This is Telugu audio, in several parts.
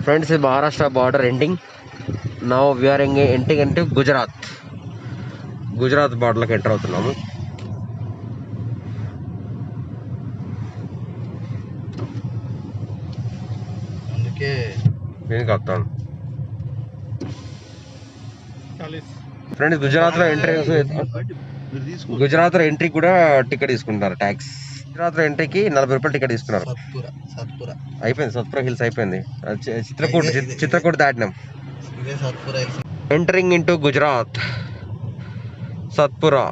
Friends, is Maharashtra border ending. Now we are entering into Gujarat. Gujarat border like enter అవుతున్నాము. అందుకే నేను కప్తాను. ఫ్రెండ్స్, గుజరాత్ లో ఎంట్రీ కూడా టికెట్ తీసుకుంటారు, ట్యాక్స్. గుజరాత్ లో ఎంట్రీకి 40 రూపాయలు టికెట్ తీసుకున్నారు. అయిపోయింది, సత్పురా హిల్స్ అయిపోయింది. చిత్రకూట్ దాటినాం. Entering into Gujarat. Satpura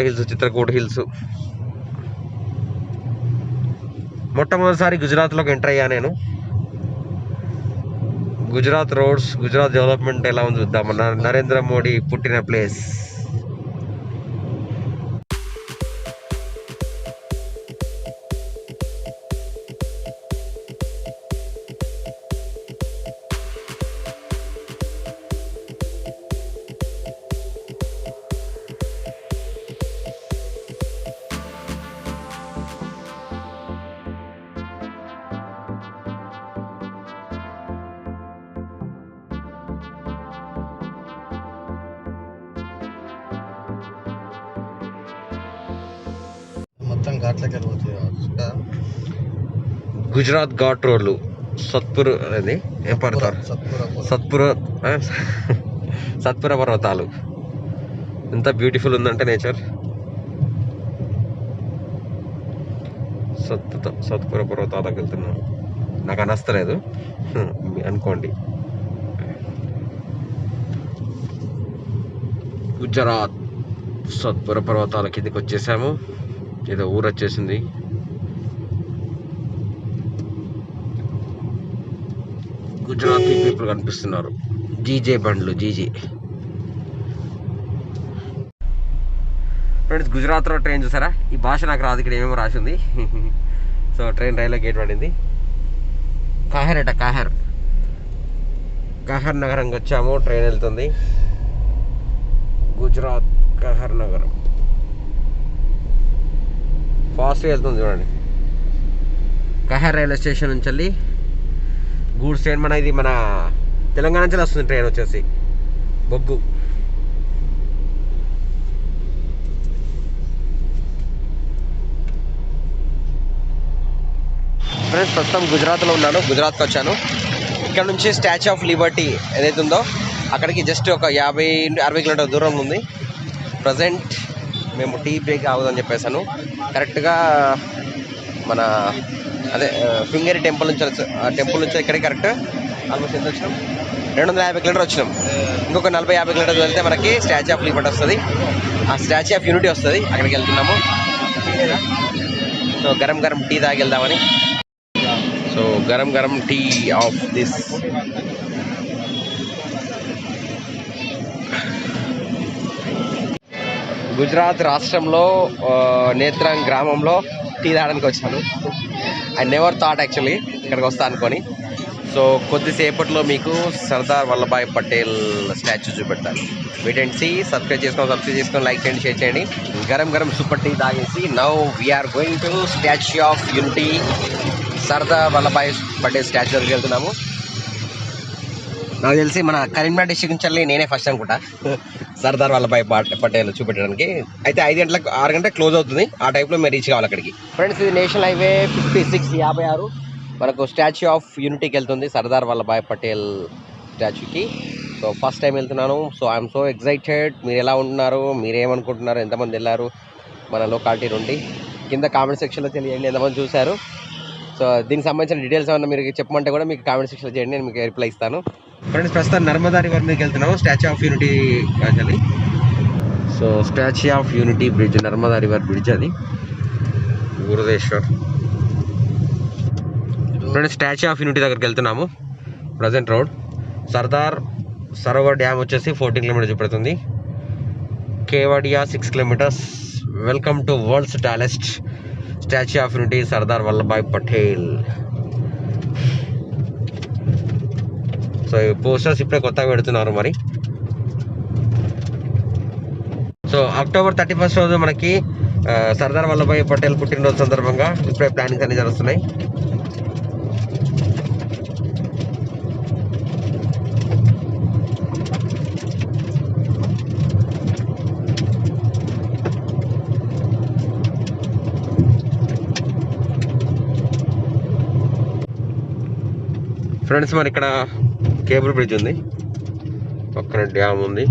hills, Chitrakoot hills. మొట్టమొదటిసారి గుజరాత్లోకి ఎంటర్ అయ్యా నేను. గుజరాత్ రోడ్స్, గుజరాత్ డెవలప్మెంట్ ఎలా ఉంది చూద్దాం. నరేంద్ర మోడీ పుట్టిన ప్లేస్. మొత్తం ఘాట్లకి వెళ్ళిపోతుంది. గుజరాత్ ఘాట్ రోడ్లు. సత్పుర్ అనేది ఏం పడతారు, సత్పుర పర్వతాలు. ఎంత బ్యూటిఫుల్ ఉందంటే నేచర్. సత్పుర పర్వతాలకు వెళ్తున్నాం. నాకు అనస్తలేదు అనుకోండి. గుజరాత్ సత్పుర పర్వతాల కిందకి వచ్చేసాము. ఏదో ఊరు వచ్చేసింది. గుజరాతీ పీపుల్ కనిపిస్తున్నారు. జీజే బండ్లు, జీజే. ఫ్రెండ్స్, గుజరాత్లో ట్రైన్ చూసారా? ఈ భాష నాకు రాదు, ఇక్కడ ఏమేమో రాసి ఉంది. సో ట్రైన్ రైల్లో గేట్ పడింది. కాహర్ నగరంకి వచ్చాము. ట్రైన్ వెళ్తుంది. గుజరాత్ కాహర్ నగరం ఫాస్ట్గా వెళ్తుంది చూడండి. కహర్ రైల్వే స్టేషన్ నుంచి వెళ్ళి గూడ్స్ ట్రైన్, ఇది మన తెలంగాణ నుంచి వస్తుంది ట్రైన్ వచ్చేసి బొగ్గు. ఫ్రెండ్స్, ప్రస్తుతం గుజరాత్లో ఉన్నాను. గుజరాత్కి వచ్చాను. ఇక్కడ నుంచి స్టాచ్యూ ఆఫ్ లిబర్టీ ఏదైతే ఉందో అక్కడికి జస్ట్ ఒక 50-60 కిలోమీటర్ల దూరం ఉంది. ప్రజెంట్ మేము టీ బ్రేక్ ఆగుదని చెప్పేసాను. కరెక్ట్గా మన ఫింగరీ టెంపుల్ నుంచి ఇక్కడికి కరెక్ట్ ఆల్మోస్ట్ ఎంత వచ్చినాం, 250 కిలోమీటర్ వచ్చినాం. ఇంకొక 40-50 కిలోమీటర్స్ వెళ్తే మనకి స్టాచ్యూ ఆఫ్ లిబర్టీ వస్తుంది. ఆ స్టాచ్యూ ఆఫ్ యూనిటీ వస్తుంది. అక్కడికి వెళ్తున్నాము. సో గరం టీ తాగి వెళ్దామని. So garam tea of this. Gujarat రాష్ట్రంలో నేత్రాంగ్ గ్రామంలో టీ తాగడానికి వచ్చాను. ఐ నెవర్ థాట్ యాక్చువల్లీ ఇక్కడికి వస్తా అనుకొని. సో కొద్దిసేపట్లో మీకు సర్దార్ వల్లభాయ్ పటేల్ స్టాచ్యూ చూపెడతాను. Wait and see. సబ్స్క్రైబ్ చేసుకొని లైక్ చేయండి, షేర్ చేయండి. గరం సూపర్ టీ తాగేసి now we are going to statue of unity. Sardar Vallabhbhai Patel statue దగ్గరికి వెళ్తున్నాము. నాకు తెలిసి మన కరీంనగర్ డిస్ట్రిక్ట్ నుంచి నేనే ఫస్ట్ అనుకుంటా సర్దార్ వల్లభాయ్ పటేల్ చూపెట్టడానికి. అయితే 6 గంటలకు క్లోజ్ అవుతుంది. ఆ టైప్లో మేము రీచ్ కావాలి అక్కడికి. ఫ్రెండ్స్, ఇది నేషనల్ హైవే 56 మనకు స్టాచ్యూ ఆఫ్ యూనిటీకి వెళ్తుంది, సర్దార్ వల్లభాయ్ పటేల్ స్టాచ్యూకి. సో ఫస్ట్ టైం వెళ్తున్నాను. So I'm so excited. మీరు ఎలా ఉంటున్నారు, మీరేమనుకుంటున్నారు, ఎంతమంది వెళ్ళారు మన లొకాలిటీ నుండి కింద కామెంట్ సెక్షన్లో తెలియండి. ఎంతమంది చూశారు. సో దీనికి సంబంధించిన డీటెయిల్స్ ఏమన్నా మీరు చెప్పమంటే కూడా మీకు కామెంట్ సెక్షన్లో చేయండి, నేను మీకు రిప్లై ఇస్తాను. ఫ్రెండ్స్, ప్రస్తుతం నర్మదా రివర్ మీదకి వెళ్తున్నాము. స్టాచ్యూ ఆఫ్ యూనిటీ కాదు. So statue of unity bridge, Narmada river bridge అది, గురుదేశ్వర్. ఫ్రెండ్స్, స్టాచ్యూ ఆఫ్ యూనిటీ దగ్గరికి వెళ్తున్నాము. Present road. Sardar Sarovar dam వచ్చేసి 14 కిలోమీటర్స్ చూపెడుతుంది. Kevadia 6 kilometres. Welcome to world's tallest statue of unity, Sardar Vallabhbhai Patel. So ఈ పోస్టర్స్ ఇప్పుడే కొత్తగా పెడుతున్నారు మరి. సో అక్టోబర్ 31 రోజు మనకి సర్దార్ వల్లభాయ్ పటేల్ పుట్టినరోజు సందర్భంగా ఇప్పుడే ప్లానింగ్స్ అన్ని జరుగుతున్నాయి. ఫ్రెండ్స్ మరి ఇక్కడ కేబుల్ బ్రిడ్జ్ ఉంది, పక్కన డ్యామ్ ఉంది.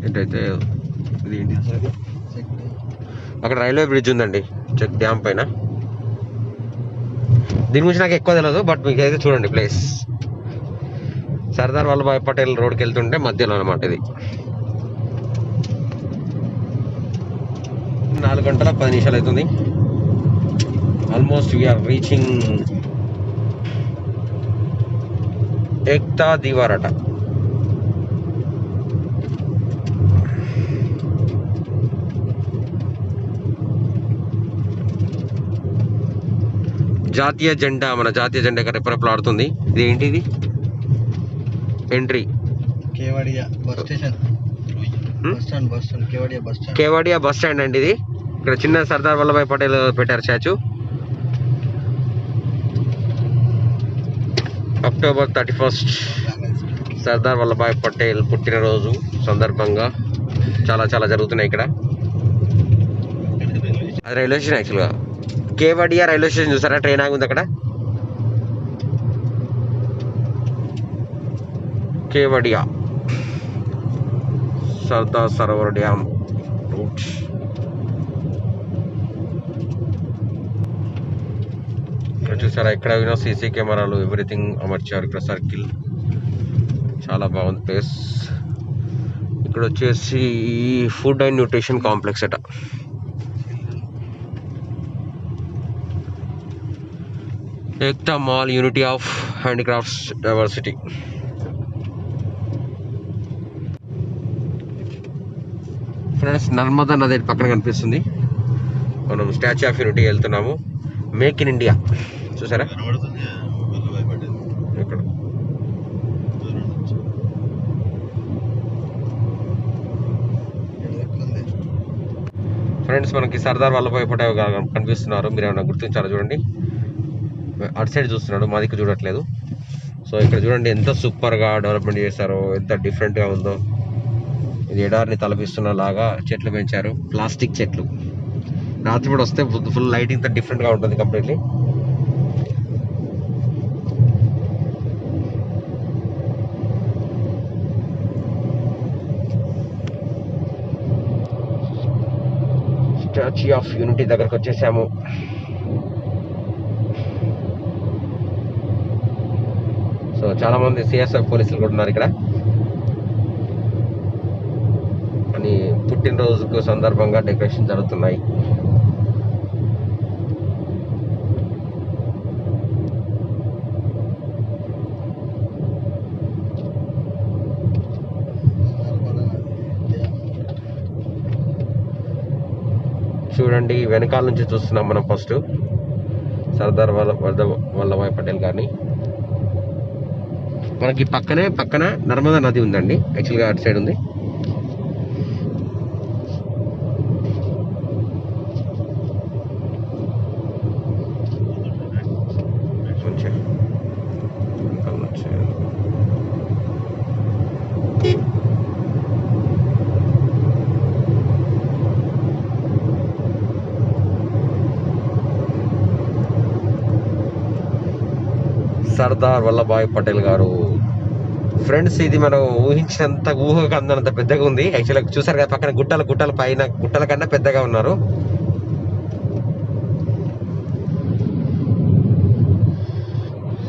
ఏంటైతే ఇది ఏంటి అసలు? అక్కడ రైల్వే బ్రిడ్జ్ ఉందండి, చెక్ డ్యామ్ పైన. దీని గురించి నాకు ఎక్కువ తెలియదు, బట్ మీకు అయితే చూడండి ప్లేస్. సర్దార్ వల్లభాయ్ పటేల్ రోడ్కి వెళ్తుంటే మధ్యలో అనమాట ఇది. 4 గంటల 10 నిమిషాలు అవుతుంది. Almost we're reaching Ekta Deewar అట. జాతీయ జెండా, మన జాతీయ జెండా ఇక్కడ రెప్పరెప్పలు ఆడుతుంది. ఇది ఏంటి? ఇది entry Kevadia bus station. Kevadia bus stand అండి ఇది. ఇక్కడ చిన్న సర్దార్ వల్లభాయ్ పటేల్ పెట్టారు స్టాచ్యూ. అక్టోబర్ 31 సర్దార్ వల్లభాయ్ పటేల్ పుట్టినరోజు సందర్భంగా చాలా జరుగుతున్నాయి ఇక్కడ. అది రైల్వే స్టేషన్ యాక్చువల్గా. కేవాడియా రైల్వే స్టేషన్ చూసారా, ట్రైన్ ఆగి ఉంది అక్కడ. Kevadia Sardar Sarovar dam route. ఇక్కడ చూసారా, ఇక్కడ వినో సీసీ కెమెరాలు ఎవ్రీథింగ్ అమర్చారు. ఇక్కడ సర్కిల్ చాలా బాగుంది ప్లేస్. ఇక్కడ వచ్చేసి ఫుడ్ అండ్ న్యూట్రిషన్ కాంప్లెక్స్ అట. Ekta mall, unity of handicrafts, diversity. Friends, Narmada నది పక్కన కనిపిస్తుంది. మనం స్టాచ్యూ ఆఫ్ యూనిటీ వెళ్తున్నాము. మేక్ ఇన్ ఇండియా చూసారా ఇక్కడ. ఫ్రెండ్స్, మనకి సర్దార్ వల్లభాయ్ పటేల్ కనిపిస్తున్నారు. మీరు ఏమైనా గుర్తించారా చూడండి. అటు సైడ్ చూస్తున్నాడు, మా దిక్కు చూడట్లేదు. సో ఇక్కడ చూడండి ఎంత సూపర్గా డెవలప్మెంట్ చేశారో, ఎంత డిఫరెంట్గా ఉందో. ఇది ఎడారిని తలపిస్తున్న లాగా చెట్లు పెంచారు, ప్లాస్టిక్ చెట్లు. రాత్రిపూట వస్తే ఫుల్ లైటింగ్ తో డిఫరెంట్గా ఉంటుంది కంప్లీట్లీ. స్టాచ్యూ ఆఫ్ యూనిటీ దగ్గరకు వచ్చేసాము. సో చాలా మంది సిఎస్ఎఫ్ పోలీసులు కూడా ఉన్నారు ఇక్కడ. అని పుట్టినరోజుకు సందర్భంగా డెకరేషన్ జరుగుతున్నాయి. చూడండి, వెనకాల నుంచి చూస్తున్నాం మనం ఫస్ట్ సర్దార్ వల్లభాయ్ పటేల్ గారిని. మనకి పక్కన నర్మదా నది ఉందండి, యాక్చువల్గా అటు సైడ్ ఉంది. సర్దార్ వల్లభాయ్ పటేల్ గారు. ఫ్రెండ్స్, ఇది మనం ఊహించినంత ఊహకు అందంత పెద్దగా ఉంది. యాక్చువల్గా చూసారు కదా, పక్కన గుట్టల పైన గుట్టల కన్నా పెద్దగా ఉన్నారు.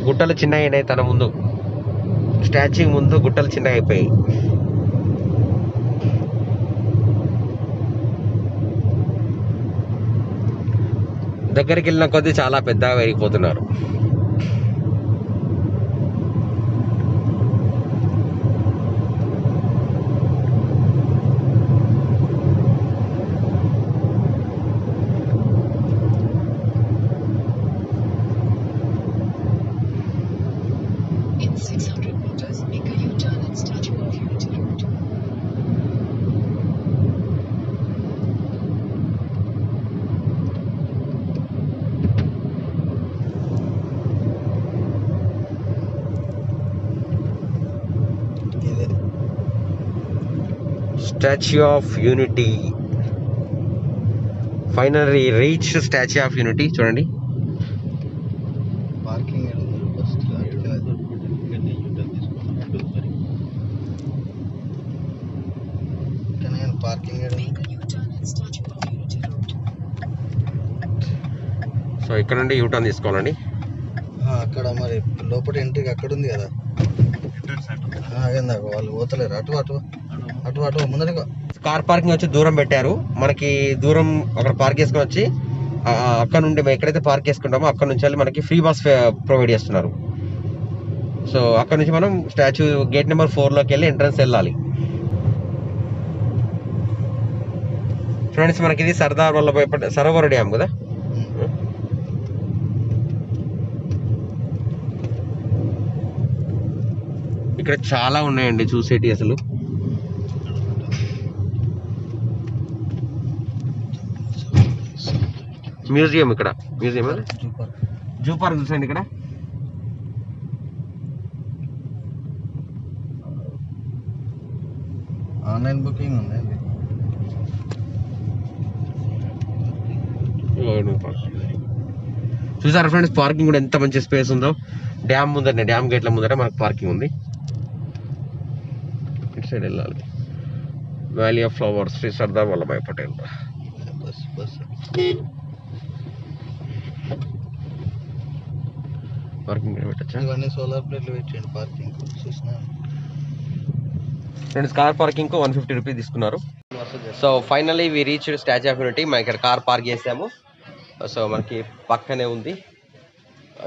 గుట్టలు చిన్న అయినాయి, తన ముందు స్టాచ్యూ ముందు గుట్టలు చిన్న అయిపోయాయి. దగ్గరికి వెళ్ళిన కొద్దీ చాలా పెద్దగా పెరిగిపోతున్నారు. Statue of unity. Finally reach statue of unity. చూడండి పార్కింగ్ పార్కింగ్. సో ఇక్కడ నుండి యూటర్న్ తీసుకోవాలండి. అక్కడ మరి లోపల ఎంట్రీకి అక్కడ ఉంది కదా, వాళ్ళు పోతలేరు. అటు అటు అటు అటు ముందర కార్ పార్కింగ్ వచ్చి దూరం పెట్టారు మనకి. దూరం అక్కడ పార్క్ చేసుకొని వచ్చి అక్కడ నుండి మేము ఎక్కడైతే పార్క్ చేసుకుంటామో అక్కడ నుంచి వెళ్ళి మనకి ఫ్రీ బస్ ప్రొవైడ్ చేస్తున్నారు. సో అక్కడ నుంచి మనం స్టాచ్యూ గేట్ నెంబర్ 4లోకి వెళ్ళి ఎంట్రన్స్ వెళ్ళాలి. ఫ్రెండ్స్ మనకి ఇది సర్దార్ వల్లభాయ్ పటేల్ సరోవర్ డ్యామ్ కదా. ఇక్కడ చాలా ఉన్నాయండి చూసేటి. అసలు మ్యూజియం, ఇక్కడ మ్యూజియం జూ పార్క్ చూసండి. ఇక్కడ ఆన్లైన్ బుకింగ్ ఉంది. చూసారా ఫ్రెండ్స్ పార్కింగ్ కూడా ఎంత మంచి స్పేస్ ఉందో. డ్యామ్ ముందరనే, డ్యామ్ గేట్ల ముందర మనకు పార్కింగ్ ఉంది. ఇటు సైడ్ వెళ్ళాలి. Valley of flowers, Shri Sardar Vallabhbhai Patel. Parking పెట్టచ్చా? ఇవన్నీ సోలార్ ప్లేట్లు పెట్టండి పార్కింగ్. చూసినా ఫ్రెండ్స్ కార్ పార్కింగ్ కు 150 రూపీస్ తీసుకున్నారు. So finally we reach statue of unity. మనం ఇక్కడ కార్ పార్క్ చేసాము. సో మనకి పక్కనే ఉంది,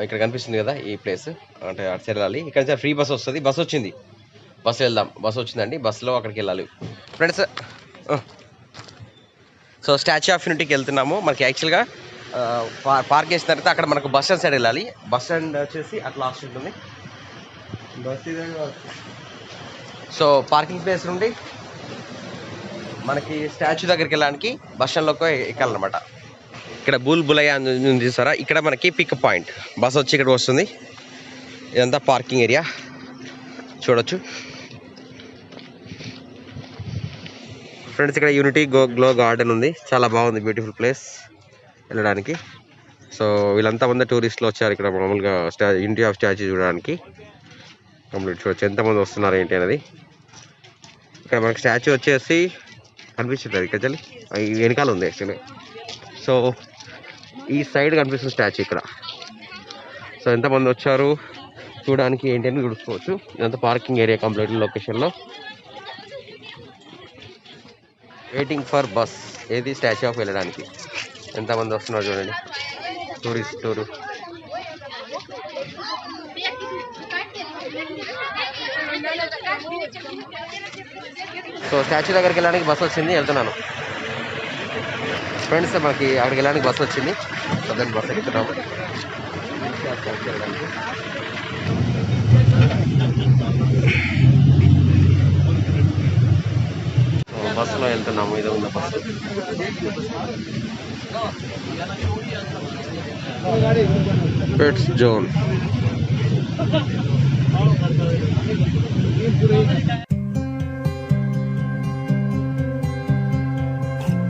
ఇక్కడ కనిపిస్తుంది కదా ఈ ప్లేస్. అంటే అటు సైడ్ వెళ్ళాలి. ఇక్కడ నుంచి ఫ్రీ బస్ వస్తుంది. బస్ వచ్చింది, బస్సు వెళ్దాం. బస్సు వచ్చిందండి, బస్సులో అక్కడికి వెళ్ళాలి ఫ్రెండ్స్. సో స్టాచ్యూ ఆఫ్ యూనిటీకి వెళ్తున్నాము. మనకి యాక్చువల్గా పార్క్ చేసిన తర్వాత అక్కడ మనకు బస్ స్టాండ్ సైడ్ వెళ్ళాలి. బస్ స్టాండ్ వచ్చేసి అట్లా లాస్ట్ ఉంటుంది. సో పార్కింగ్ ప్లేస్ నుండి మనకి స్టాచ్యూ దగ్గరికి వెళ్ళడానికి బస్ స్టాండ్లోకి ఎక్కాలన్నమాట. ఇక్కడ బూల్ బులయ్య అని చూసారా, ఇక్కడ మనకి పిక్ పాయింట్. బస్ వచ్చి ఇక్కడ వస్తుంది. ఇదంతా పార్కింగ్ ఏరియా చూడొచ్చు ఫ్రెండ్స్. ఇక్కడ యూనిటీ గ్లో గార్డెన్ ఉంది, చాలా బాగుంది, బ్యూటిఫుల్ ప్లేస్ వెళ్ళడానికి. సో వీళ్ళంతా మంది టూరిస్టులు వచ్చారు ఇక్కడ మామూలుగా యూనిటీ ఆఫ్ స్టాచ్యూ చూడడానికి. కంప్లీట్ చూడొచ్చు ఎంతమంది వస్తున్నారు ఏంటి అనేది. ఇక్కడ మనకి స్టాచ్యూ వచ్చేసి కనిపిస్తుంది ఇక్కడ చల్లి వెనకాల ఉంది యాక్చువల్లీ. సో ఈ సైడ్ కనిపిస్తుంది స్టాచ్యూ ఇక్కడ. సో ఎంతమంది వచ్చారు చూడడానికి ఏంటి అని చూసుకోవచ్చు. ఇదంతా పార్కింగ్ ఏరియా కంప్లీట్ లొకేషన్లో. వెయిటింగ్ ఫర్ బస్, ఏది స్టాచ్యూ ఆఫ్ వెళ్ళడానికి. ఎంతమంది వస్తున్నారు చూడండి, టూరిస్ట్ టూరు. సో స్టాచ్యూ దగ్గరికి వెళ్ళడానికి బస్ వచ్చింది, వెళ్తున్నాను ఫ్రెండ్స్. మనకి అక్కడికి వెళ్ళడానికి బస్ వచ్చింది. సో దాన్ని బస్ ఎక్కుతున్నాము వెళ్ళడానికి. బస్సులో వెళ్తున్నాము, ఇది ఉన్న బస్సు. Pets zone.